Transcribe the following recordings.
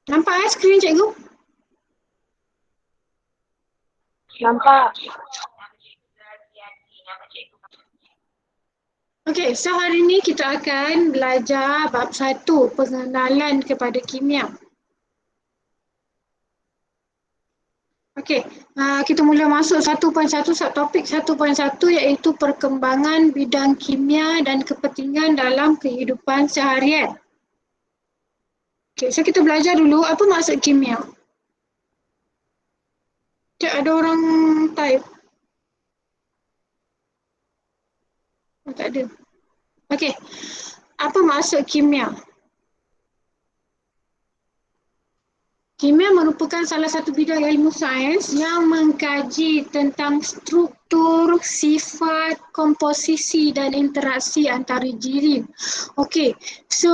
Nampak skrin cikgu? Nampak. Okey, so hari ni kita akan belajar bab 1, pengenalan kepada kimia. Okey, kita mula masuk 1.1, subtopik 1.1 iaitu perkembangan bidang kimia dan kepentingan dalam kehidupan seharian. Okey, so kita belajar dulu apa maksud kimia. Cik, ada orang type? Oh, tak ada. Okey, apa maksud kimia? Kimia merupakan salah satu bidang ilmu sains yang mengkaji tentang struktur, sifat, komposisi dan interaksi antara jirim. Okey, so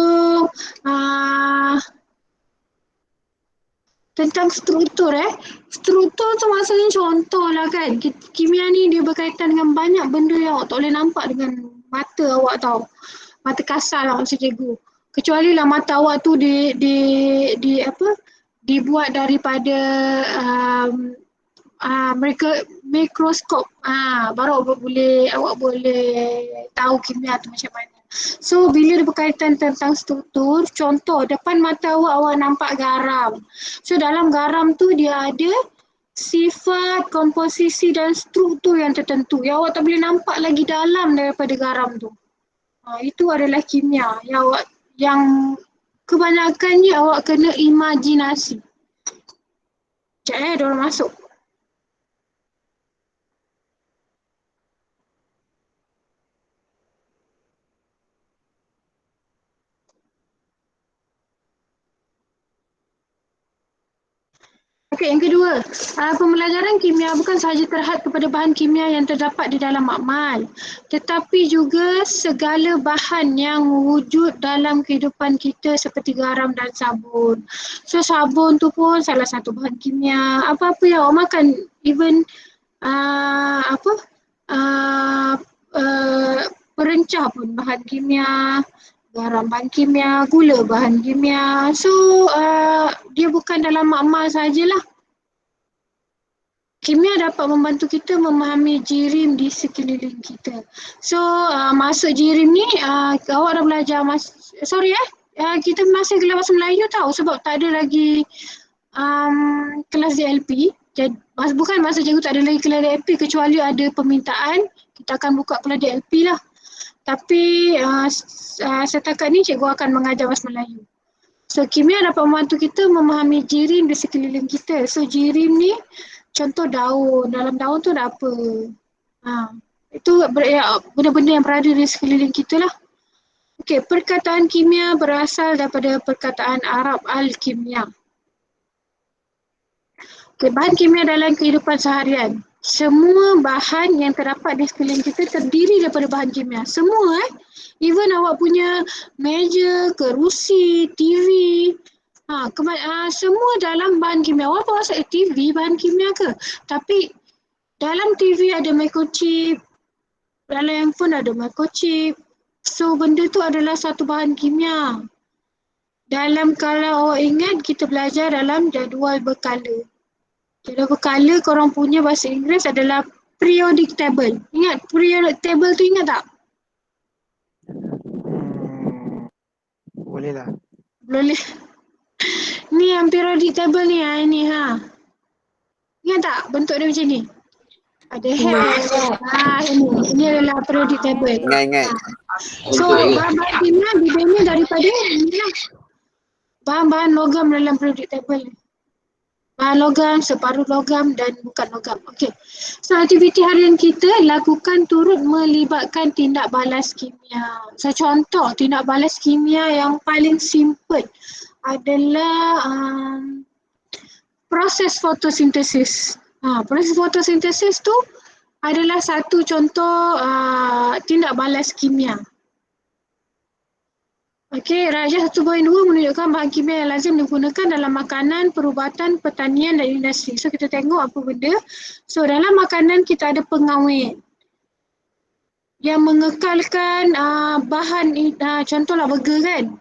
tentang struktur struktur tu maksudnya contoh lah kan. Kimia ni dia berkaitan dengan banyak benda yang awak tak boleh nampak dengan mata awak tau. Mata kasar lah maksud cikgu. Kecuali lah mata awak tu di apa dibuat daripada mereka mikroskop, baru awak boleh tahu kimia tu macam mana. So bila dia berkaitan tentang struktur, contoh depan mata awak nampak garam. So dalam garam tu dia ada sifat, komposisi dan struktur yang tertentu yang awak tak boleh nampak lagi dalam daripada garam tu. Itu adalah kimia yang kebanyakannya awak kena imajinasi. Sekejap dia orang masuk. Okey, yang kedua, pembelajaran kimia bukan sahaja terhad kepada bahan kimia yang terdapat di dalam makmal, tetapi juga segala bahan yang wujud dalam kehidupan kita seperti garam dan sabun. So sabun tu pun salah satu bahan kimia. Apa-apa yang awak makan, even apa perencah pun bahan kimia, garam bahan kimia, gula bahan kimia. So dia bukan dalam makmal sajalah. Kimia dapat membantu kita memahami jirim di sekeliling kita. So masuk jirim ni awak dah belajar kita masih kelas bahasa Melayu tau sebab tak ada lagi kelas DLP. Jadi, bukan masa cikgu tak ada lagi kelas DLP kecuali ada permintaan kita akan buka kelas DLP lah. Tapi setakat ni cikgu akan mengajar bahasa Melayu. So kimia dapat membantu kita memahami jirim di sekeliling kita. So jirim ni contoh daun, dalam daun tu ada apa? Itu benda-benda yang berada di sekeliling kita lah. Okey, perkataan kimia berasal daripada perkataan Arab al-kimia. Okay, bahan kimia dalam kehidupan seharian. Semua bahan yang terdapat di sekeliling kita terdiri daripada bahan kimia. Semua even awak punya meja, kerusi, TV, semua dalam bahan kimia. Awak bawa TV bahan kimia ke? Tapi dalam TV ada microchip, dalam handphone ada microchip. So benda tu adalah satu bahan kimia. Kalau awak ingat kita belajar dalam jadual berkala. Jadual berkala korang punya bahasa Inggeris adalah periodic table. Ingat periodic table tu ingat tak? Boleh lah. Boleh. Ni yang periodic table ni ini Ingat tak bentuk dia macam ni? Ada head. Ini adalah periodic table. Ingat. So bahan-bahan kimia dibina daripada bahan-bahan logam dalam periodic table. Bahan logam, separuh logam dan bukan logam. Okey. So aktiviti harian kita lakukan turut melibatkan tindak balas kimia. So contoh tindak balas kimia yang paling simple adalah proses fotosintesis. Proses fotosintesis tu adalah satu contoh tindak balas kimia. Okey, Rajah 1.2 menunjukkan bahan kimia yang lazim digunakan dalam makanan, perubatan, pertanian dan industri. So kita tengok apa benda. So dalam makanan kita ada pengawet yang mengekalkan bahan, contohlah burger kan.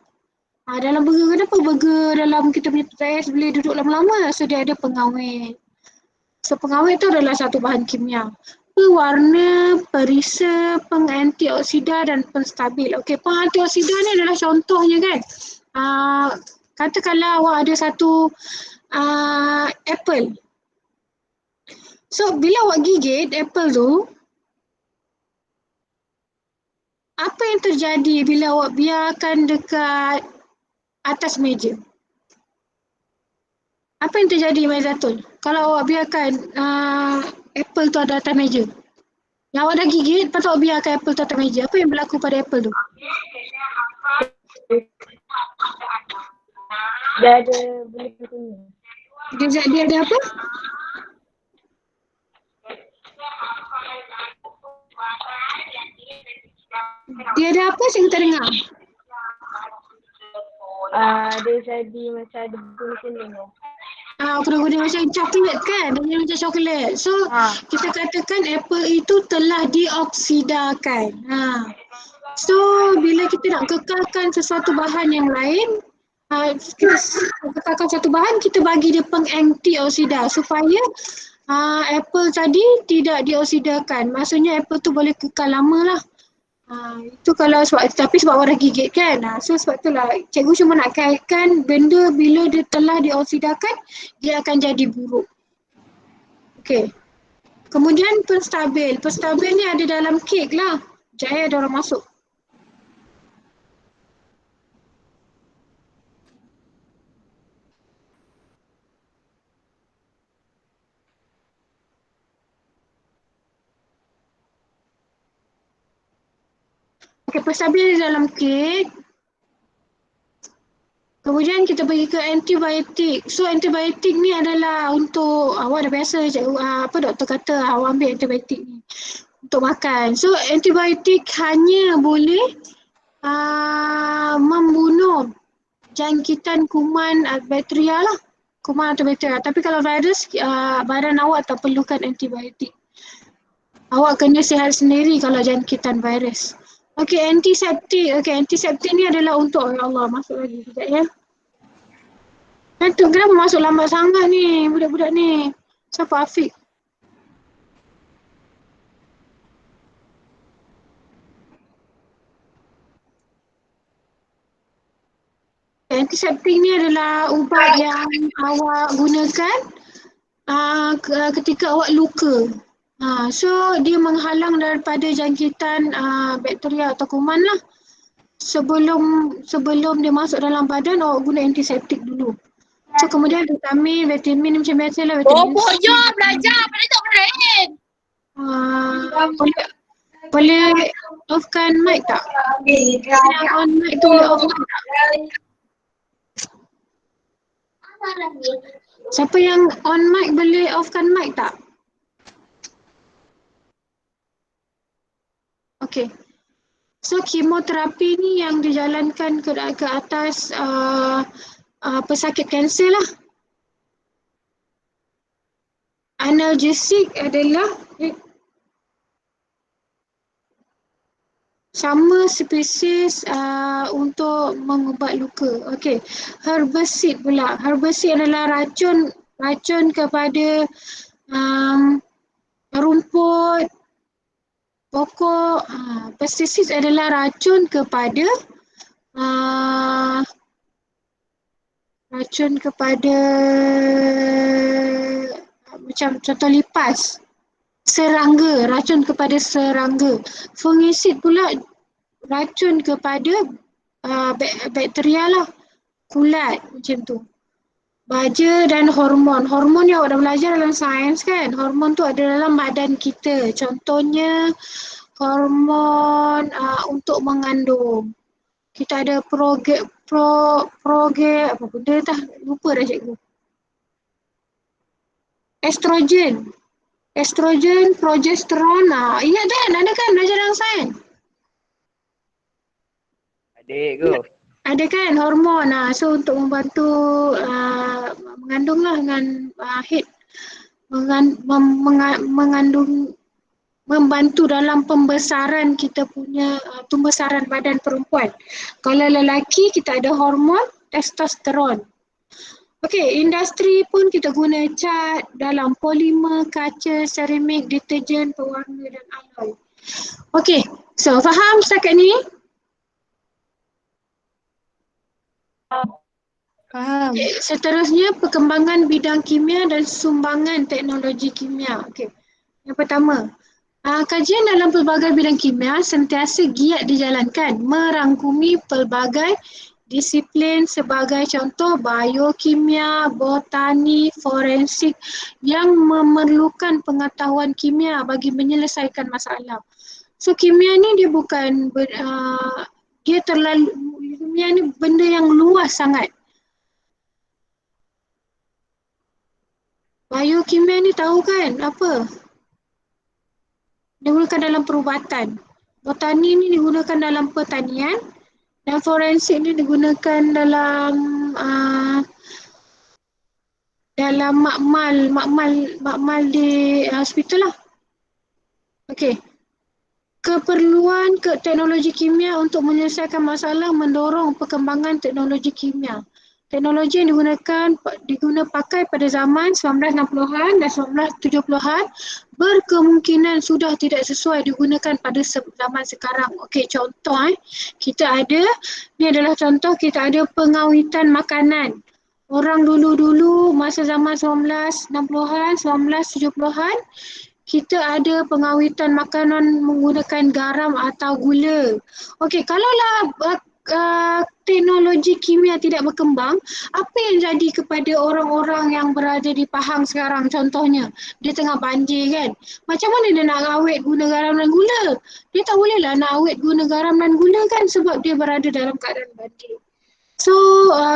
Dalam burger, kenapa burger dalam kita punya test boleh duduk lama-lama? So dia ada pengawet. So pengawet tu adalah satu bahan kimia. Pewarna, perisa, pengantioksida dan penstabil. Okey, pengantioksida ni adalah contohnya kan. Katakanlah awak ada satu apple. So bila awak gigit apple tu, apa yang terjadi bila awak biarkan dekat atas meja? Apa yang terjadi Maizatul? Kalau awak biarkan apple tu ada atas meja. Yang awak dah gigit, lepas tu awak biarkan apple tu atas meja. Apa yang berlaku pada apple tu? Dia ada benda kuning. Dia ada apa? Dia ada apa? Saya tak dengar. Dia jadi macam ada benda kuning tu. Kuning-kuning macam coklat kan? Dia macam coklat. So, kita katakan apple itu telah dioksidakan. So, bila kita nak kekalkan sesuatu bahan yang lain, kita kekalkan satu bahan, kita bagi dia pengantioksida supaya apple tadi tidak dioksidakan. Maksudnya apple tu boleh kekal lama lah. Itu kalau tapi sebab orang gigit kan. So sebab itulah cikgu cuma nak kaitkan benda bila dia telah dioksidakan, dia akan jadi buruk. Okey. Kemudian penstabil. Penstabil ni ada dalam kek lah. Jaya ada orang masuk. Okey, penstabil dalam kek. Kemudian kita pergi ke antibiotik. So antibiotik ni adalah untuk awak dah biasa cikgu doktor kata awak ambil antibiotik ni untuk makan. So antibiotik hanya boleh membunuh jangkitan kuman bakteria lah. Kuman atau bakteria. Tapi kalau virus badan awak tak perlukan antibiotik. Awak kena sihat sendiri kalau jangkitan virus. Okey, antiseptik. Okey, antiseptik ni adalah untuk, ya Allah, masuk lagi sekejap ya. Kenapa masuk lambat sangat ni budak-budak ni? Siapa Afiq? Antiseptik ni adalah ubat yang awak gunakan ketika awak luka. So dia menghalang daripada jangkitan bakteria atau kuman lah. Sebelum dia masuk dalam badan, awak guna antiseptik dulu. So kemudian vitamin macam biasa lah. Bobo je belajar, pada tak boleh. Boleh offkan mic tak? Yang on mic tu boleh off mic tak? Siapa yang on mic boleh offkan mic tak? Okay. So kemoterapi ni yang dijalankan ke atas pesakit kanser lah. Analgesik adalah sama spesies untuk mengubat luka. Okey. Herbisid pula. Herbisid adalah racun kepada rumput, pokok. Pestisid adalah racun kepada macam contoh lipas. Serangga, racun kepada serangga. Fungisid pula racun kepada bakteria lah. Kulat macam tu. Baja dan hormon. Hormon yang awak dah belajar dalam sains kan. Hormon tu ada dalam badan kita. Contohnya hormon untuk mengandung. Kita ada apa benda dah lupa dah cikgu. Estrogen, progesteron. Ingat kan? Ada kan belajar dalam sains? Ada kan hormon. So untuk membantu mengandung lah dengan head. Mengandung membantu dalam pembesaran kita punya pembesaran badan perempuan. Kalau lelaki kita ada hormon testosteron. Okey, industri pun kita guna cat dalam polimer, kaca, seramik, deterjen, pewarna dan alloy. Okey, so faham setakat ni? Faham. Okay, seterusnya perkembangan bidang kimia dan sumbangan teknologi kimia. Okey. Yang pertama, kajian dalam pelbagai bidang kimia sentiasa giat dijalankan merangkumi pelbagai disiplin sebagai contoh biokimia, botani, forensik yang memerlukan pengetahuan kimia bagi menyelesaikan masalah. So kimia ni dia bukan dia terlalu kimia ni benda yang luas sangat. Biokimia ni tahu kan apa? Digunakan dalam perubatan. Botani ni digunakan dalam pertanian dan forensik ni digunakan dalam dalam makmal di hospital lah. Okey. Keperluan teknologi kimia untuk menyelesaikan masalah mendorong perkembangan teknologi kimia. Teknologi yang diguna pakai pada zaman 1960-an dan 1970-an berkemungkinan sudah tidak sesuai digunakan pada zaman sekarang. Okey, contoh kita ada, ni adalah contoh kita ada pengawitan makanan. Orang dulu-dulu masa zaman 1960-an, 1970-an kita ada pengawitan makanan menggunakan garam atau gula. Okey, kalaulah teknologi kimia tidak berkembang, apa yang jadi kepada orang-orang yang berada di Pahang sekarang contohnya? Dia tengah banjir kan? Macam mana dia nak awet guna garam dan gula? Dia tak bolehlah nak awet guna garam dan gula kan sebab dia berada dalam keadaan banjir. So,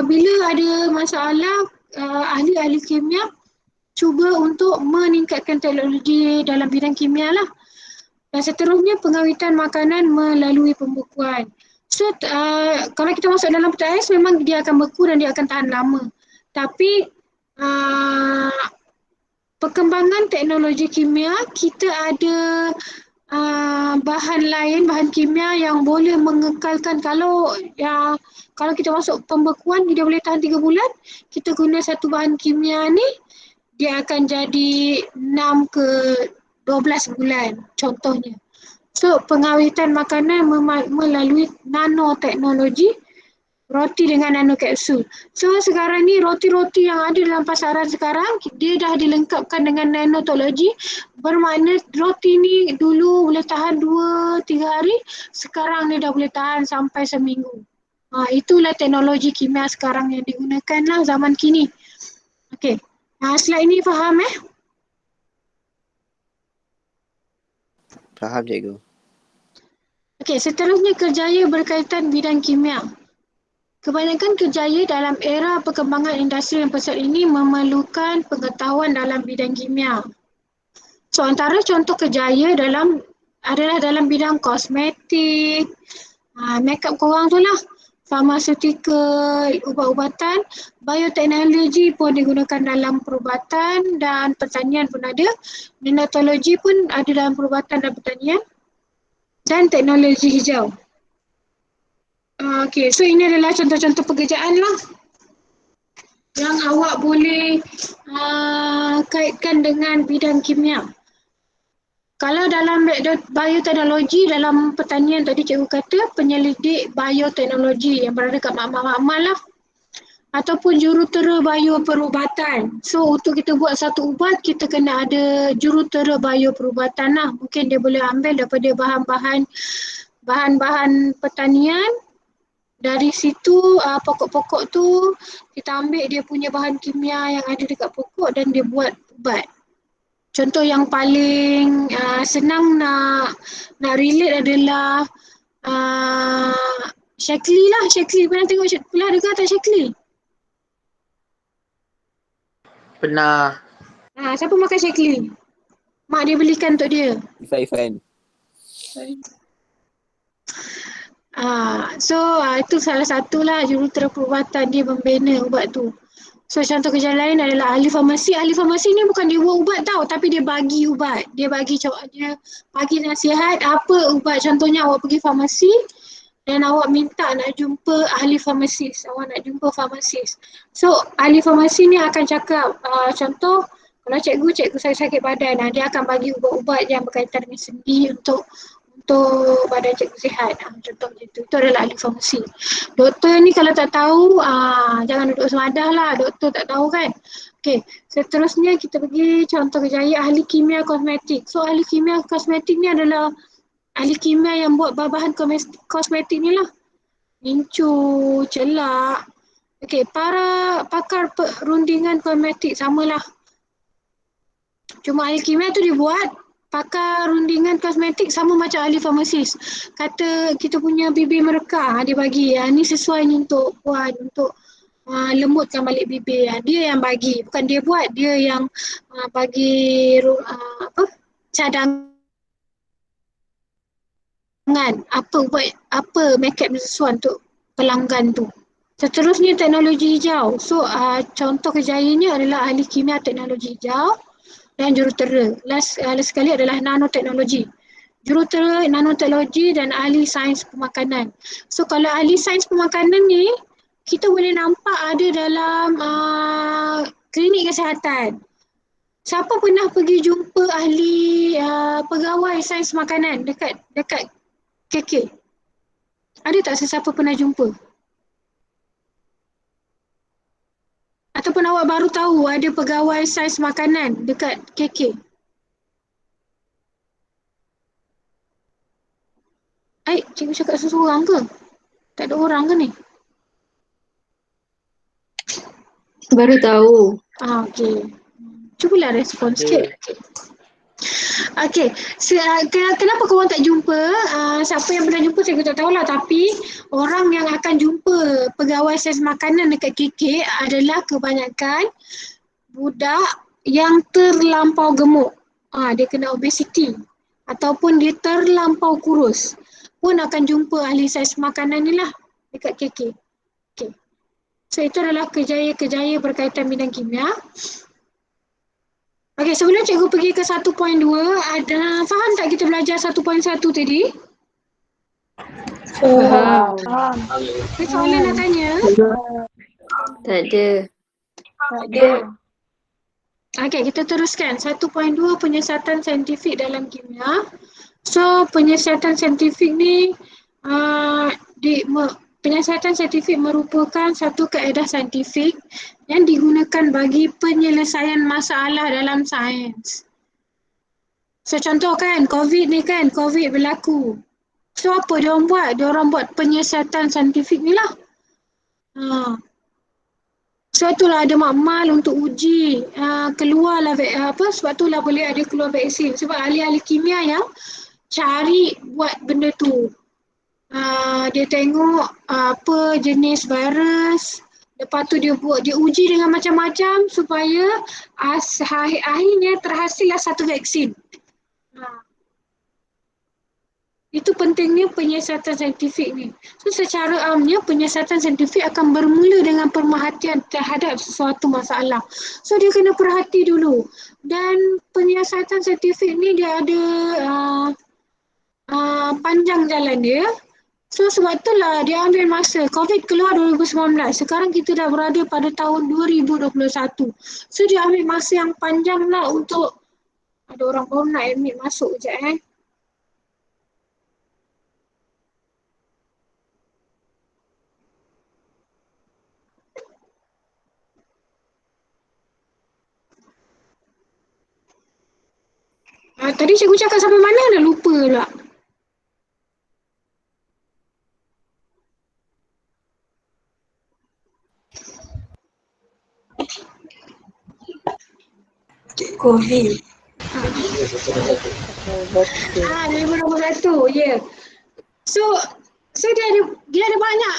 bila ada masalah, ahli-ahli kimia cuba untuk meningkatkan teknologi dalam bidang kimia lah. Dan seterusnya pengawitan makanan melalui pembekuan. So kalau kita masuk dalam peti ais memang dia akan beku dan dia akan tahan lama. Tapi perkembangan teknologi kimia kita ada bahan lain, bahan kimia yang boleh mengekalkan kalau kita masuk pembekuan dia boleh tahan 3 bulan, kita guna satu bahan kimia ni dia akan jadi 6 ke 12 bulan contohnya. So pengawitan makanan melalui nanoteknologi, roti dengan nano kapsul. So sekarang ni roti-roti yang ada dalam pasaran sekarang dia dah dilengkapkan dengan nanoteknologi, bermakna roti ni dulu boleh tahan 2-3 hari, sekarang ni dah boleh tahan sampai seminggu. Itulah teknologi kimia sekarang yang digunakan lah zaman kini. Okey. Slide ni faham Faham cikgu. Okey, seterusnya kerjaya berkaitan bidang kimia. Kebanyakan kerjaya dalam era perkembangan industri yang pesat ini memerlukan pengetahuan dalam bidang kimia. So antara contoh kerjaya adalah dalam bidang kosmetik, makeup korang tu lah, farmaseutical, ubat-ubatan, bioteknologi pun digunakan dalam perubatan dan pertanian pun ada, nanotologi pun ada dalam perubatan dan pertanian, dan teknologi hijau. Okey, so ini adalah contoh-contoh pekerjaan lah yang awak boleh kaitkan dengan bidang kimia. Kalau dalam bioteknologi, dalam pertanian tadi cikgu kata penyelidik bioteknologi yang berada kat makmal-makmal lah. Ataupun jurutera bioperubatan. So untuk kita buat satu ubat, kita kena ada jurutera bioperubatan lah. Mungkin dia boleh ambil daripada bahan-bahan pertanian. Dari situ pokok-pokok tu kita ambil dia punya bahan kimia yang ada dekat pokok dan dia buat ubat. Contoh yang paling senang nak relate adalah Shaklee lah. Shaklee pernah tengok pernah dengar tak Shaklee? Pernah. Siapa makan Shaklee? Mak dia belikan untuk dia. Ifan. So itu salah satulah jurutera perubatan dia membina ubat tu. So contoh kerja lain adalah ahli farmasi. Ahli farmasi ni bukan dia buat ubat tau, tapi dia bagi ubat. Dia bagi nasihat apa ubat. Contohnya awak pergi farmasi dan awak minta nak jumpa ahli farmasis. Awak nak jumpa farmasis. So ahli farmasi ni akan cakap contoh kalau cikgu saya sakit badan, dia akan bagi ubat-ubat yang berkaitan dengan sendi untuk badan cikgu sihat. Contoh macam tu. Itu adalah ahli farmasi. Doktor ni kalau tak tahu, jangan duduk semadah lah. Doktor tak tahu kan. Okey, seterusnya kita pergi contoh kejayaan ahli kimia kosmetik. So ahli kimia kosmetik ni adalah ahli kimia yang buat bahan kosmetik ni lah. Mincu, celak. Okey, para pakar perundingan kosmetik samalah. Cuma ahli kimia tu dia buat, pakar rundingan kosmetik sama macam ahli farmasis. Kata kita punya bibir merekah, dia bagi. Ni sesuai ni untuk puan, untuk lembutkan balik bibir. Dia yang bagi, bukan dia buat. Dia yang bagi cadangan. Apa ubat, apa makeup yang sesuai untuk pelanggan tu. Seterusnya teknologi hijau. So contoh kejayaannya adalah ahli kimia teknologi hijau dan jurutera. Last sekali adalah nanoteknologi. Jurutera, nanoteknologi dan ahli sains pemakanan. So kalau ahli sains pemakanan ni, kita boleh nampak ada dalam klinik kesihatan. Siapa pernah pergi jumpa ahli pegawai sains makanan dekat KK? Ada tak sesiapa pernah jumpa? Ataupun awak baru tahu ada pegawai sains makanan dekat KK? Cikgu cakap seseorang ke? Tak ada orang ke ni? Baru tahu. Okey. Cubalah respon sikit. Okey. Kenapa korang tak jumpa? Siapa yang pernah jumpa saya tak tahulah, tapi orang yang akan jumpa pegawai sains makanan dekat KK adalah kebanyakan budak yang terlampau gemuk. Dia kena obesiti ataupun dia terlampau kurus. Pun akan jumpa ahli sains makanan ni lah dekat KK. Okay. So itu adalah kejayaan berkaitan bidang kimia. Okey, sebelum cikgu pergi ke 1.2, faham tak kita belajar 1.1 tadi? Faham. Ada soalan nak tanya? Tak ada. Okey, kita teruskan. 1.2 penyiasatan saintifik dalam kimia. So, penyiasatan saintifik ni penyiasatan saintifik merupakan satu kaedah saintifik yang digunakan bagi penyelesaian masalah dalam sains. So contoh kan, COVID ni kan, COVID berlaku. So apa dia orang buat? Dia orang buat penyiasatan saintifik ni lah. So itulah ada makmal untuk uji, keluarlah sebab itulah boleh ada keluar vaksin. Sebab ahli-ahli kimia yang cari buat benda tu. Dia tengok apa jenis virus, lepas tu dia uji dengan macam-macam supaya akhirnya terhasillah satu vaksin. Itu pentingnya penyiasatan saintifik ni. So secara amnya penyiasatan saintifik akan bermula dengan pemerhatian terhadap sesuatu masalah. So dia kena perhati dulu. Dan penyiasatan saintifik ni dia ada panjang jalan dia. So sebab itulah dia ambil masa. COVID keluar 2019. Sekarang kita dah berada pada tahun 2021. So dia ambil masa yang panjang lah untuk ada orang baru nak admit masuk sekejap Tadi cikgu cakap sampai mana dah lupa pula. COVID. 2021, ya. So dia ada banyak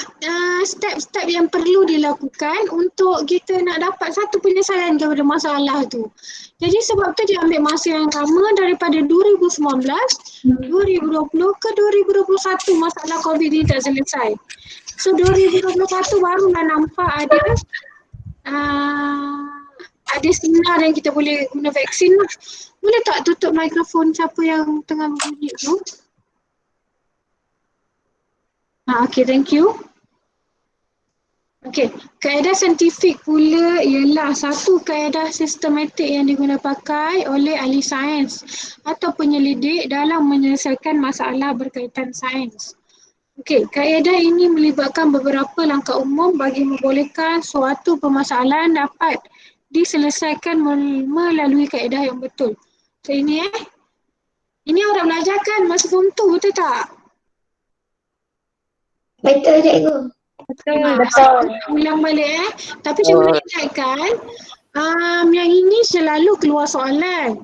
step-step yang perlu dilakukan untuk kita nak dapat satu penyelesaian kepada masalah tu. Jadi sebab tu dia ambil masa yang lama daripada 2019, 2020 ke 2021 masalah COVID ni tak selesai. So 2021 barulah nampak ada sinar yang kita boleh guna vaksin lah. Boleh tak tutup mikrofon siapa yang tengah berbunyi tu? Okay, thank you. Okay, kaedah saintifik pula ialah satu kaedah sistematik yang digunakan pakai oleh ahli sains atau penyelidik dalam menyelesaikan masalah berkaitan sains. Okey, kaedah ini melibatkan beberapa langkah umum bagi membolehkan suatu permasalahan dapat diselesaikan melalui kaedah yang betul. So ini orang belajar kan masa form 2, betul tak? Betul cikgu. Betul. Ulang balik Tapi cikgu nak ingatkan yang ini selalu keluar soalan.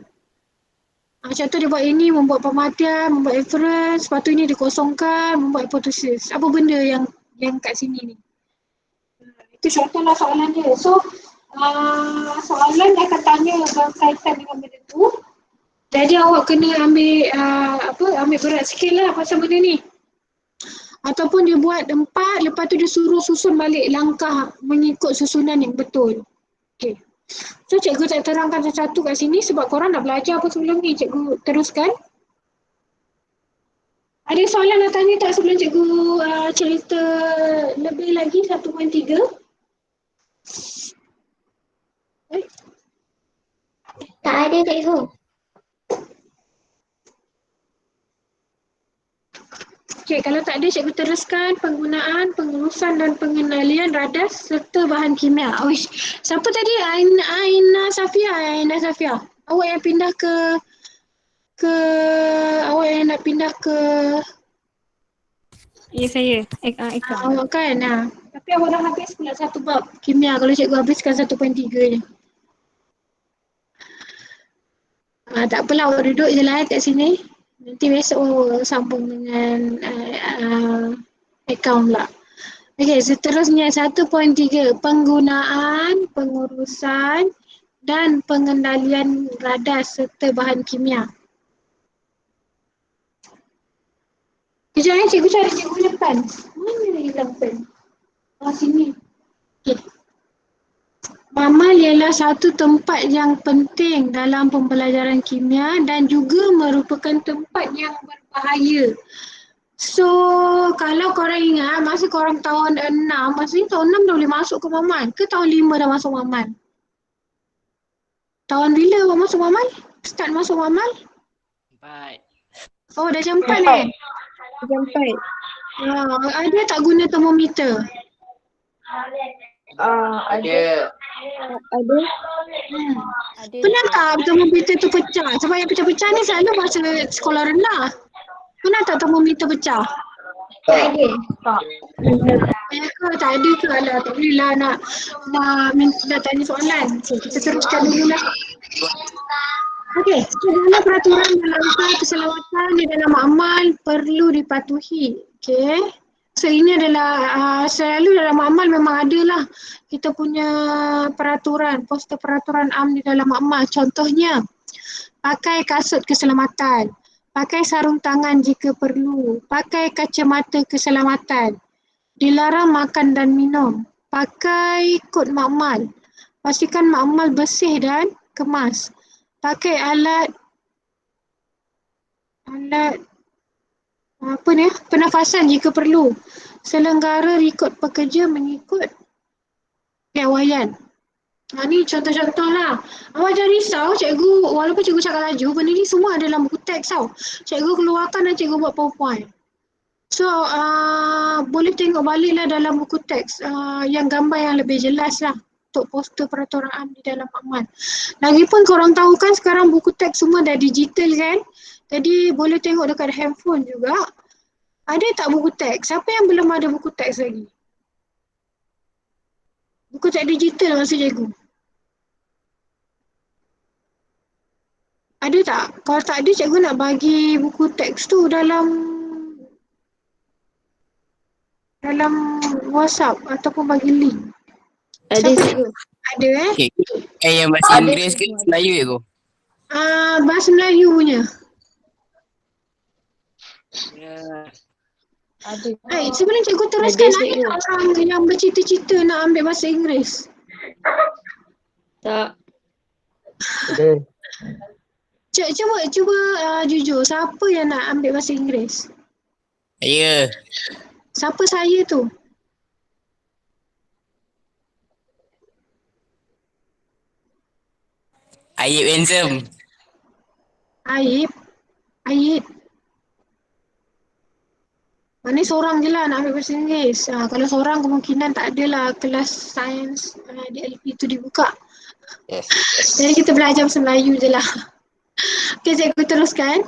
Contoh dia buat ini, membuat pematian, membuat inference, lepas tu ini dikosongkan, membuat hipotesis. Apa benda yang kat sini ni? Itu contohlah soalan dia. So, soalan dia akan tanya berkaitan dengan benda tu. Jadi awak kena ambil berat sikit lah pasal benda ni. Ataupun dia buat 4, lepas tu dia suruh susun balik langkah mengikut susunan yang betul. Okay. So cikgu tak terangkan satu-satu kat sini sebab korang dah belajar apa sebelum ni. Cikgu teruskan. Ada soalan nak tanya tak sebelum cikgu cerita lebih lagi 1.3? Tak ada cikgu. Okay, kalau tak ada cikgu teruskan penggunaan, pengurusan dan pengendalian radas serta bahan kimia. Oish, siapa tadi? Aina Safia. Awak yang pindah awak yang nak pindah ke Ya, saya. Eka. awak kan? Tapi awak dah habis pula satu bab kimia kalau cikgu habiskan 1.3 je. Tak apalah, awak duduk je lah kat sini. Nanti besok sambung dengan akaun pula. Okey, seterusnya 1.3. Penggunaan, pengurusan dan pengendalian radas serta bahan kimia. Kejap cikgu cari cikgu punya pen. Mana hilang pen? Sini. Okey. Mamal ialah satu tempat yang penting dalam pembelajaran kimia dan juga merupakan tempat yang berbahaya. So, kalau korang ingat masa korang tahun 6, masa ni tahun 6 dah boleh masuk ke Mamal ke tahun 5 dah masuk Mamal? Tahun bila awak masuk Mamal? Start masuk Mamal? 4. Oh, dah jam 4 Jam 4. Ada tak guna termometer? Ada. Ada. Pernah tak termometer tu pecah? Sebab yang pecah-pecah ni selalu masa sekolah rendah. Pernah tak termometer pecah? Tak ada. Tak ada ke? Alah, tak boleh lah nak tanya soalan. So, kita teruskan dulu lah. Okey, segala peraturan dan langkah keselamatan di dalam amal perlu dipatuhi. Okey. So ini adalah selalu dalam amal memang ada lah kita punya peraturan, poster peraturan am di dalam amal. Contohnya, pakai kasut keselamatan, pakai sarung tangan jika perlu, pakai kacamata keselamatan, dilarang makan dan minum, pakai kod makmal, pastikan makmal bersih dan kemas, pakai alat pernafasan jika perlu, selenggara rekod pekerja mengikut piawaian. Ni contoh-contoh lah. Awak jangan risau cikgu, walaupun cikgu cakap laju, benda ni semua ada dalam buku teks tau. Cikgu keluarkan dan cikgu buat PowerPoint. So, boleh tengok balik lah dalam buku teks yang gambar yang lebih jelas lah untuk poster peraturan am di dalam makmal. Lagipun korang tahu kan sekarang buku teks semua dah digital kan? Jadi boleh tengok dekat handphone juga. Ada tak buku teks? Siapa yang belum ada buku teks lagi? Buku teks digital maksud cikgu. Ada tak? Kalau tak ada, cikgu nak bagi buku teks tu dalam WhatsApp ataupun bagi link. Ada cikgu. Ada Okay. Yang bahasa Inggeris ke Melayu je? Bahasa Melayu punya. Ada. Sebelum cikgu teruskan, Ada, cikgu. ada orang yang bercita-cita nak ambil bahasa Inggeris? Tak. Ada. Cuba jujur, siapa yang nak ambil bahasa Inggeris? Saya. Siapa saya tu? Ayub handsome. Aib. Aib. Mana seorang je lah nak ambil bahasa Inggeris. Kalau seorang kemungkinan tak adalah kelas sains DLP tu dibuka. Yes. Jadi kita belajar bahasa Melayu je lah. Okey, cikgu teruskan.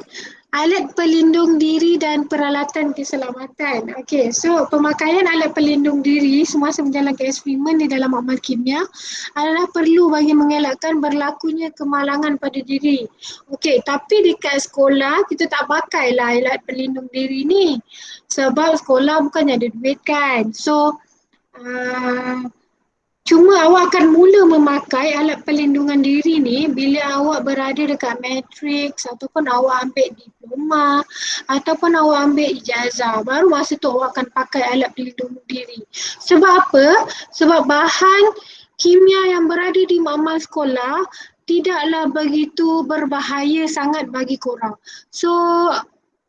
Alat pelindung diri dan peralatan keselamatan. Okey, so pemakaian alat pelindung diri semasa menjalankan eksperimen di dalam amal kimia adalah perlu bagi mengelakkan berlakunya kemalangan pada diri. Okey, tapi dekat sekolah kita tak pakailah alat pelindung diri ni. Sebab sekolah bukannya ada duit kan. So, cuma awak akan mula memakai alat pelindungan diri ni bila awak berada dekat matriks ataupun awak ambil diploma ataupun awak ambil ijazah. Baru masa tu awak akan pakai alat pelindung diri. Sebab apa? Sebab bahan kimia yang berada di makmal sekolah tidaklah begitu berbahaya sangat bagi korang. So,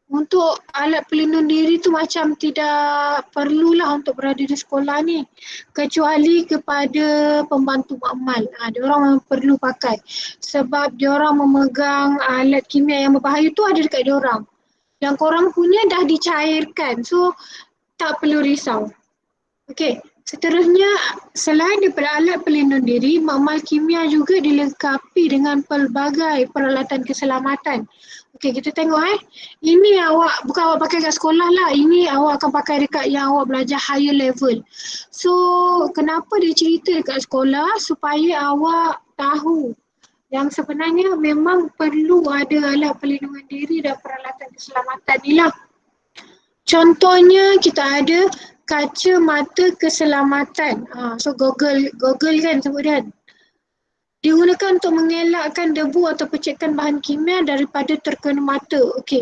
untuk alat pelindung diri tu macam tidak perlulah untuk berada di sekolah ni. Kecuali kepada pembantu makmal. Diorang memang perlu pakai. Sebab diorang memegang alat kimia yang berbahaya tu ada dekat diorang. Yang korang punya dah dicairkan. So, tak perlu risau. Okey. Seterusnya, selain daripada alat pelindung diri, makmal kimia juga dilengkapi dengan pelbagai peralatan keselamatan. Okey, kita tengok Ini awak, bukan awak pakai kat sekolah lah. Ini awak akan pakai dekat yang awak belajar higher level. So, kenapa dia cerita dekat sekolah? Supaya awak tahu yang sebenarnya memang perlu ada alat pelindungan diri dan peralatan keselamatan ni lah. Contohnya kita ada kaca mata keselamatan. So Google kan sebut kan. Digunakan untuk mengelakkan debu atau percikan bahan kimia daripada terkena mata. Okey.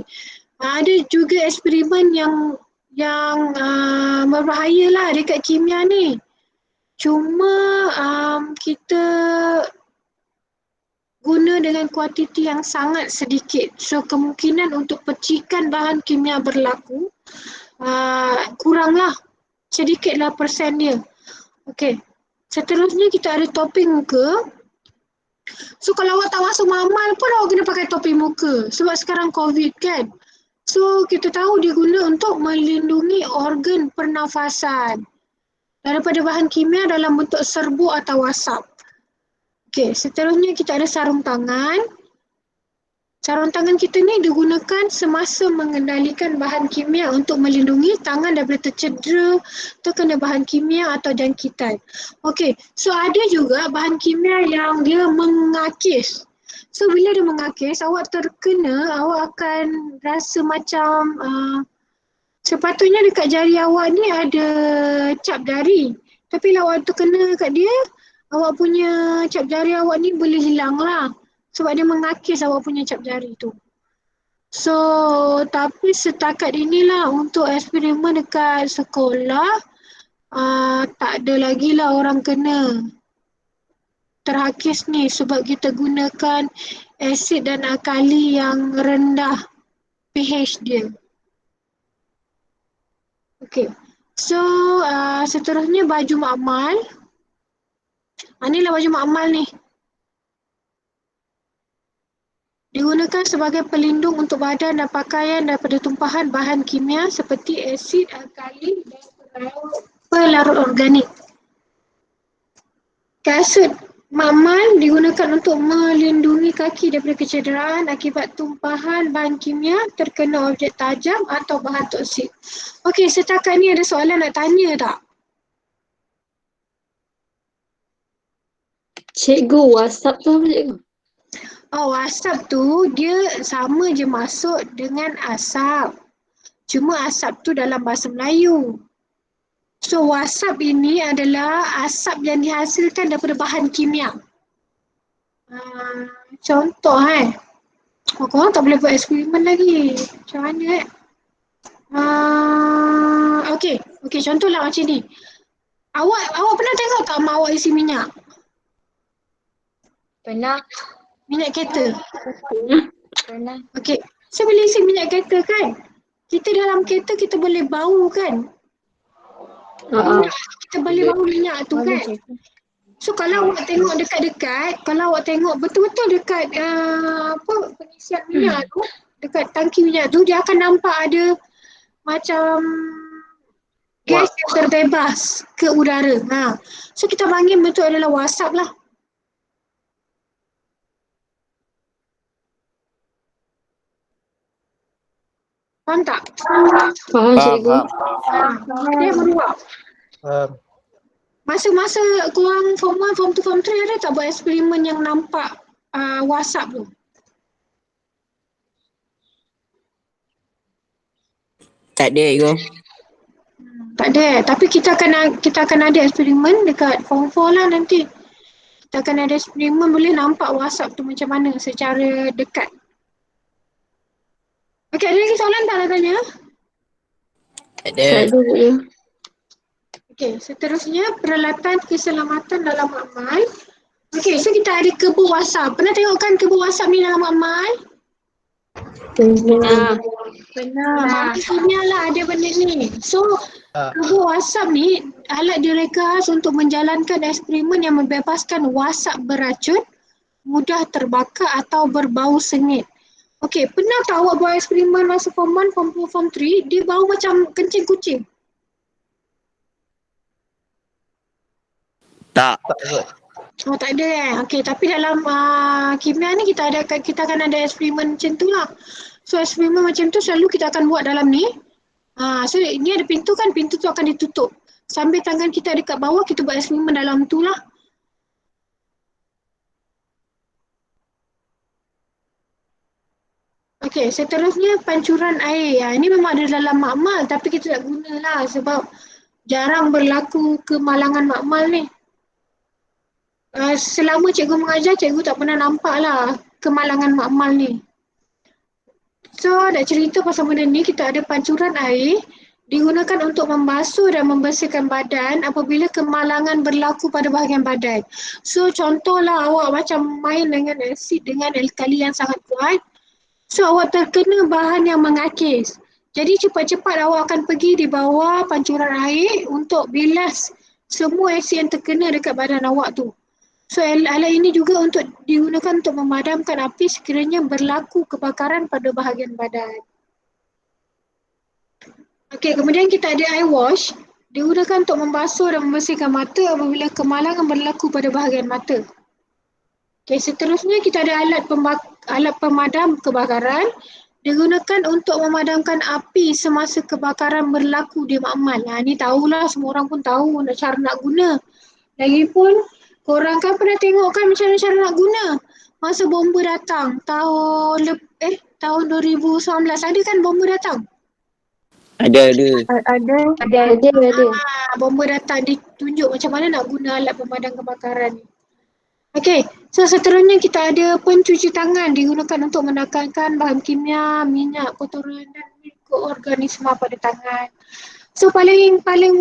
Ada juga eksperimen yang berbahaya lah dekat kimia ni. Cuma kita guna dengan kuantiti yang sangat sedikit. So kemungkinan untuk percikan bahan kimia berlaku kuranglah. Sedikitlah persen dia. Okey. Seterusnya kita ada topi muka. So kalau awak tak masuk makmal pun awak kena pakai topi muka. Sebab sekarang COVID kan. So kita tahu dia guna untuk melindungi organ pernafasan daripada bahan kimia dalam bentuk serbuk atau asap. Okey, seterusnya kita ada sarung tangan. Sarung tangan kita ni digunakan semasa mengendalikan bahan kimia untuk melindungi tangan daripada tercedera, terkena bahan kimia atau jangkitan. Okey, so ada juga bahan kimia yang dia mengakis. So bila dia mengakis, awak terkena, awak akan rasa macam sepatutnya dekat jari awak ni ada cap jari. Tapi bila awak terkena kat dia, awak punya cap jari awak ni boleh hilang lah. Sebab dia mengakis awak punya cap jari tu. So, tapi setakat inilah untuk eksperimen dekat sekolah, tak ada lagi lah orang kena terhakis ni sebab kita gunakan asid dan alkali yang rendah pH dia. Okay. So, seterusnya baju makmal. Inilah baju makmal ni. Digunakan sebagai pelindung untuk badan dan pakaian daripada tumpahan bahan kimia seperti asid, alkali dan pelarut organik. Kasut makmal digunakan untuk melindungi kaki daripada kecederaan akibat tumpahan bahan kimia terkena objek tajam atau bahan toksik. Okey, setakat ni ada soalan nak tanya tak? Cikgu, WhatsApp tu apa cikgu? WhatsApp tu dia sama je masuk dengan asap. Cuma asap tu dalam bahasa Melayu. So WhatsApp ini adalah asap yang dihasilkan daripada bahan kimia. Contoh korang tak boleh buat eksperimen lagi. Macam mana Okey, contohlah macam ni. Awak pernah tengok tak mak awak isi minyak? Pernah. Minyak kereta. Pernah. Okey. So bila isi minyak kereta kan, kita dalam kereta kita boleh bau kan? Kita boleh bau minyak tu kan? So kalau awak tengok dekat-dekat, kalau awak tengok betul-betul dekat pengisian minyak tu, dekat tangki minyak tu, dia akan nampak ada macam gas yang terbebas ke udara. So kita panggil betul adalah wasap lah. Faham tak? Faham cikgu. Dia meluap. Faham. Masa-masa korang form 1, form 2, form 3 ada tak buat eksperimen yang nampak wasap tu? Tak ada Ego. Tak ada. Tapi kita akan ada eksperimen dekat form 4 lah nanti. Kita akan ada eksperimen boleh nampak wasap tu macam mana secara dekat. Okey, ada lagi soalan tak nak tanya? Tak ada. Tak ada cikgu. Okey, seterusnya peralatan keselamatan dalam amal. Okey, so kita ada kebun wasap. Pernah tengok kan kebun wasap ni dalam amal? Pernah. Pernah. Maksudnya lah ada benda ni. So, kebun wasap ni alat direka khas untuk menjalankan eksperimen yang membebaskan wasap beracun, mudah terbakar atau berbau sengit. Okey, pernah tak awak buat eksperimen masa form 1, form 2, form 3, dia bau macam kencing kucing? Tak. Tak kot. Oh, tak ada Okey, tapi dalam kimia ni kita akan ada eksperimen macam tu lah. So eksperimen macam tu selalu kita akan buat dalam ni. So ni ada pintu kan, pintu tu akan ditutup. Sambil tangan kita dekat bawah, kita buat eksperimen dalam tu lah. Okey, seterusnya pancuran air. Ini memang ada dalam makmal tapi kita tak guna lah sebab jarang berlaku kemalangan makmal ni. Selama cikgu mengajar, cikgu tak pernah nampak lah kemalangan makmal ni. So, nak cerita pasal benda ni, kita ada pancuran air digunakan untuk membasuh dan membersihkan badan apabila kemalangan berlaku pada bahagian badan. So, contohlah awak macam main dengan asid dengan alkali yang sangat kuat. So, awak terkena bahan yang mengakis. Jadi, cepat-cepat awak akan pergi di bawah pancuran air untuk bilas semua asid yang terkena dekat badan awak tu. So alat ini juga digunakan untuk memadamkan api sekiranya berlaku kebakaran pada bahagian badan. Okey, kemudian kita ada eye wash, digunakan untuk membasuh dan membersihkan mata apabila kemalangan berlaku pada bahagian mata. Okey, seterusnya kita ada alat pemadam kebakaran, digunakan untuk memadamkan api semasa kebakaran berlaku di makmal. Ni tahulah, semua orang pun tahu cara nak guna. Lagipun korang kan pernah tengok kan macam mana cara nak guna. Masa bomba datang tahun 2019 ada kan bomba datang? Ada. Ada. Bomba datang ditunjuk macam mana nak guna alat pemadam kebakaran ni. Okey, so seterusnya kita ada pencuci tangan digunakan untuk menekankan bahan kimia, minyak, kotoran dan mikroorganisma pada tangan. So yang paling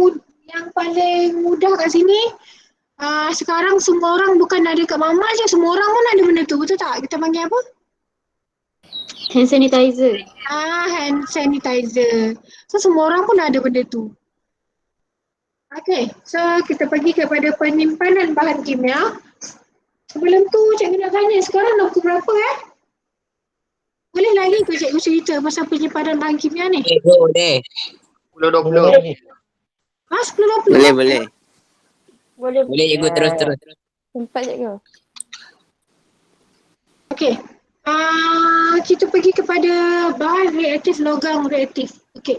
mudah kat sini, sekarang semua orang bukan ada kat mama je, semua orang pun ada benda tu, betul tak? Kita panggil apa? Hand sanitizer. Hand sanitizer. So semua orang pun ada benda tu. Okay, so kita pergi kepada penyimpanan bahan kimia. Sebelum tu cikgu nak tanya, sekarang dah pukul berapa Boleh lagi ke cikgu cerita pasal penyimpanan bahan kimia ni? Boleh. 10-20 ni. 10-20? Boleh. Boleh. Boleh cikgu, terus. Sempat cikgu. Okey. Kita pergi kepada bahan reaktif logam reaktif. Okey.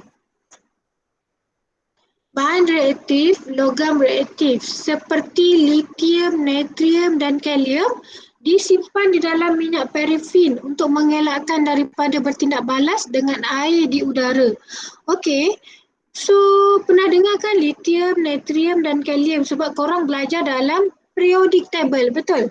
Bahan reaktif logam reaktif seperti litium, natrium dan kalium disimpan di dalam minyak parafin untuk mengelakkan daripada bertindak balas dengan air di udara. Okey. So, pernah dengar kan litium, natrium dan kalium sebab korang belajar dalam periodic table, betul?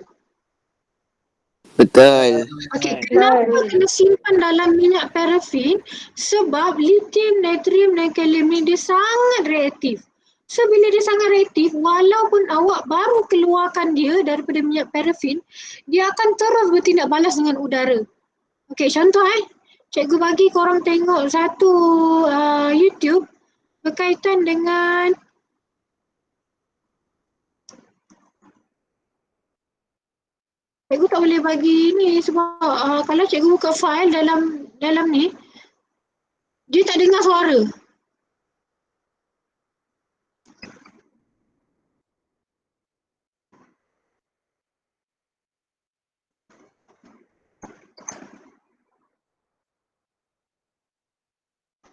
Betul. Okey, kenapa kena simpan dalam minyak parafin? Sebab litium, natrium dan kalium ni dia sangat reaktif. So bila dia sangat reaktif, walaupun awak baru keluarkan dia daripada minyak parafin, dia akan terus bertindak balas dengan udara. Okey, contoh cikgu bagi korang tengok satu YouTube berkaitan dengan cikgu tak boleh bagi ni sebab kalau cikgu buka file dalam ni, dia tak dengar suara.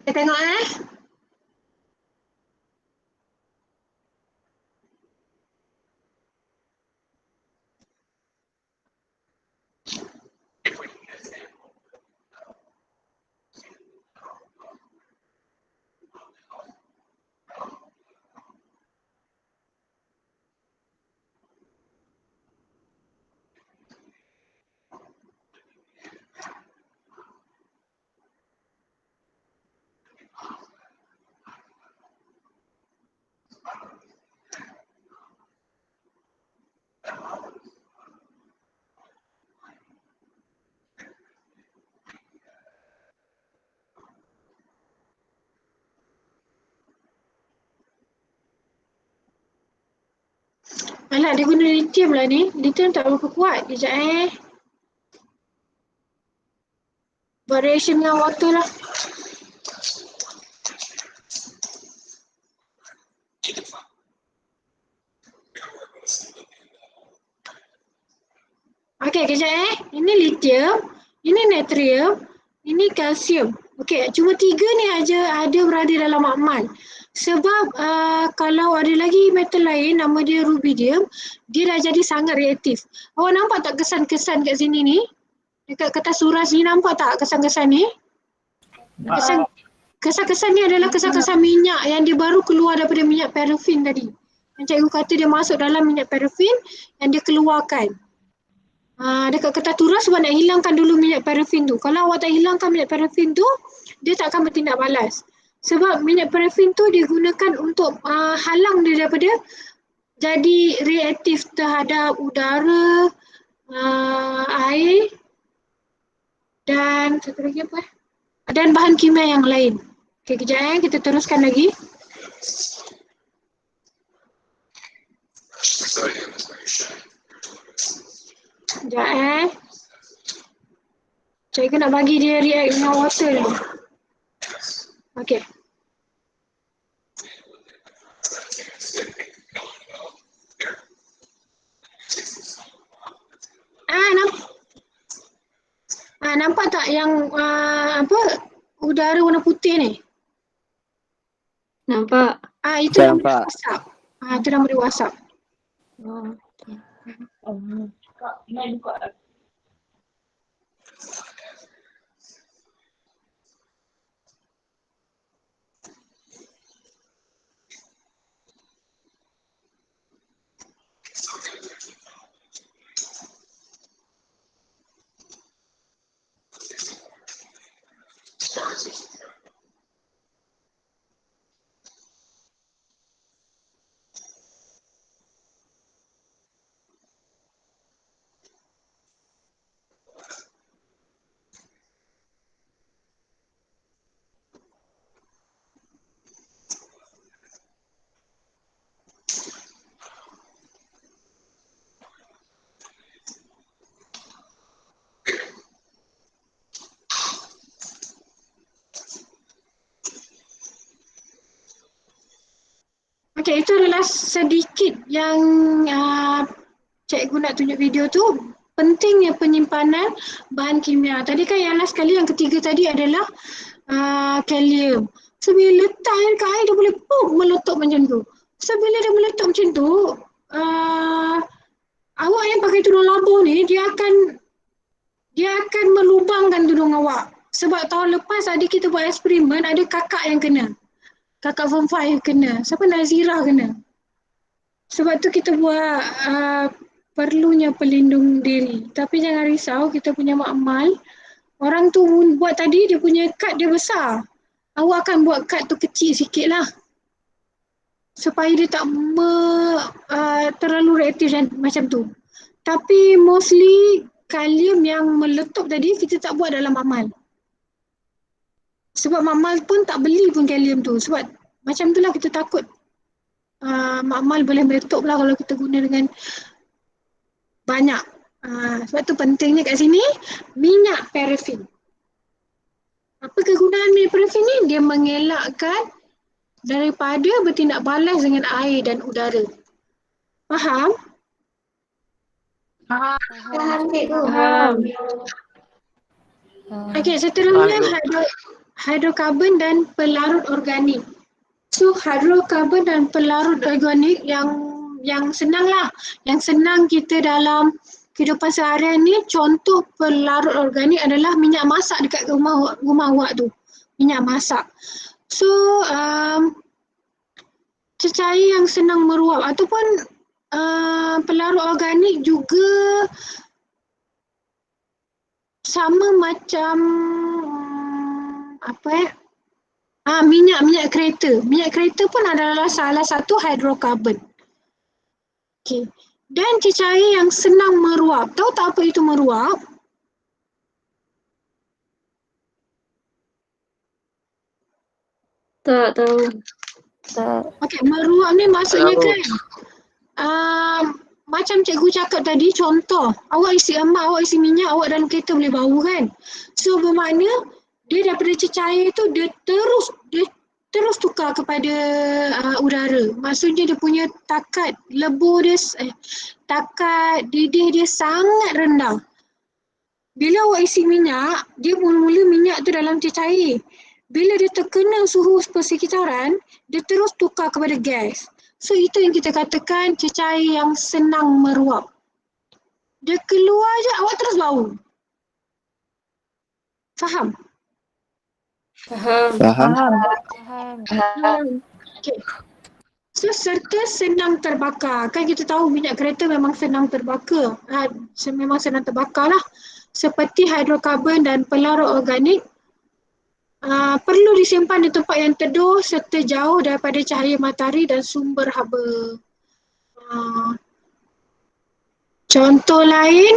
Kita tengok Alah, dia guna lithium lah ni. Lithium tak berapa kuat. Kejap buat reaction dengan water lah. Okey, kejap Ini lithium, ini natrium, ini kalsium. Okey, cuma 3 ni aja ada berada dalam makmal. Sebab kalau ada lagi metal lain nama dia rubidium, dia dah jadi sangat reaktif. Awak nampak tak kesan-kesan kat sini ni? Dekat kertas suras ni nampak tak kesan-kesan ni? Kesan-kesan ni adalah kesan-kesan minyak yang dia baru keluar daripada minyak parafin tadi. Yang cikgu kata dia masuk dalam minyak parafin yang dia keluarkan. Dekat kertas turas sebab nak hilangkan dulu minyak parafin tu. Kalau awak tak hilangkan minyak parafin tu, dia tak akan bertindak balas. Sebab minyak parafin tu digunakan untuk halang dia daripada jadi reaktif terhadap udara, air dan satu lagi apa? Dan bahan kimia yang lain. Okey, kejap kita teruskan lagi. Sekejap cikgu nak bagi dia react dengan water ni. Okey. Nampak tak yang udara warna putih ni? Nampak. Itu nama dia wasap. Itu nama dia wasap. Okey, itu adalah sedikit yang cikgu nak tunjuk video tu. Pentingnya penyimpanan bahan kimia. Tadi kan yang last kali, yang ketiga tadi adalah kalium. So bila letak air kat air, dia boleh meletup macam tu. So bila dia meletup macam tu, awak yang pakai tudung labuh ni, dia akan melubangkan tudung awak. Sebab tahun lepas adik kita buat eksperimen, ada kakak yang kena. Kakak form 5 kena. Siapa? Nazira kena. Sebab tu kita buat perlunya pelindung diri. Tapi jangan risau, kita punya makmal. Orang tu buat tadi, dia punya kad dia besar. Awak akan buat kad tu kecil sikit lah. supaya dia tak terlalu reaktif dan macam tu. Tapi mostly kalium yang meletup tadi kita tak buat dalam makmal. Sebab makmal pun tak beli pun kalium tu. Sebab macam tu lah kita takut makmal boleh meletup lah kalau kita guna dengan banyak. Sebab tu pentingnya kat sini minyak parafin. Apa kegunaan minyak parafin ni? Dia mengelakkan daripada bertindak balas dengan air dan udara. Faham? Faham cikgu. Faham. Okey, seterusnya hidrokarbon dan pelarut organik. So hidrokarbon dan pelarut organik yang senang lah. Yang senang kita dalam kehidupan seharian ni, contoh pelarut organik adalah minyak masak dekat rumah awak tu. Minyak masak. So cecair yang senang meruap ataupun pelarut organik juga sama macam minyak kereta. Minyak kereta pun adalah salah satu hidrokarbon. Okey. Dan cecair yang senang meruap. Tahu tak apa itu meruap? Tak tahu. Okey, meruap ni maksudnya kan macam cikgu cakap tadi, contoh awak isi emak, awak isi minyak, awak dalam kereta boleh bau kan. So bermakna dia daripada cecair tu dia terus tukar kepada udara. Maksudnya dia punya takat lebur dia takat didih dia sangat rendah. Bila awak isi minyak, dia mula-mula minyak tu dalam cecair. Bila dia terkena suhu persekitaran, dia terus tukar kepada gas. So itu yang kita katakan cecair yang senang meruap. Dia keluar je awak terus bau. Faham? Faham. Okay. So serta senang terbakar. Kan kita tahu minyak kereta memang senang terbakar. Memang senang terbakar lah. Seperti hidrokarbon dan pelarut organik. Perlu disimpan di tempat yang teduh serta jauh daripada cahaya matahari dan sumber haba. Contoh lain,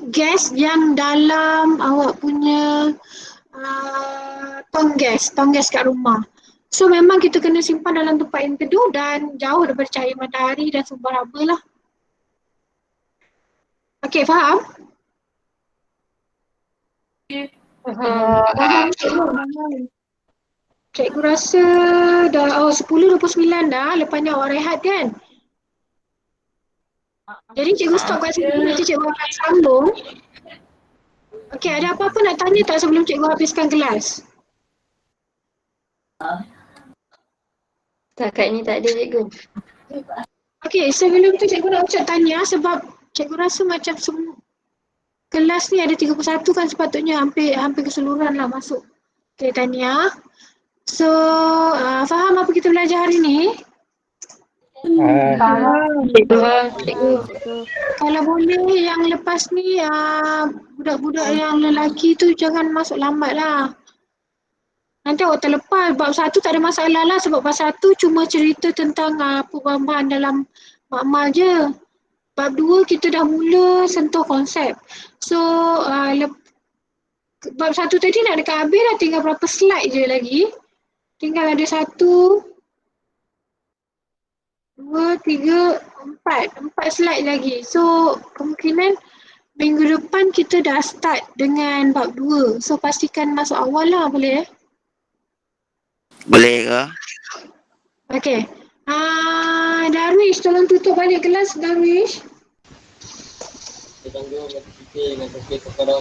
gas yang dalam awak punya tong gas kat rumah. So memang kita kena simpan dalam tempat yang teduh dan jauh daripada cahaya matahari dan sumber haba lah. Okey, faham? Faham cikgu. Cikgu rasa dah 10:29 dah, lepas ni awak rehat kan? Jadi cikgu stop kat sini, nanti cikgu akan sambung. Okey, ada apa-apa nak tanya tak sebelum cikgu habiskan kelas? Takatnya tak ada cikgu. Okey, sebelum tu cikgu nak ucap tanya sebab cikgu rasa macam kelas ni ada 31 kan, sepatutnya hampir keseluruhan lah masuk. Okey, tanya. So, faham apa kita belajar hari ni? Faham. Cikgu. Kalau boleh yang lepas ni budak-budak yang lelaki tu jangan masuk lambat lah. Nanti awak terlepas. Bab 1 tak ada masalah lah sebab bab 1 cuma cerita tentang perbahan dalam makmal je. Bab 2 kita dah mula sentuh konsep. So bab 1 tadi nak dekat habis dah, tinggal berapa slide je lagi. Tinggal ada 1, 2, 3, 4 slide lagi. So kemungkinan minggu depan kita dah start dengan bab 2. So pastikan masuk awal lah, boleh Boleh ke? Okay. Darwish, tolong tutup balik kelas, Darwish. Kita tunggu notifikasi dengan topik kepada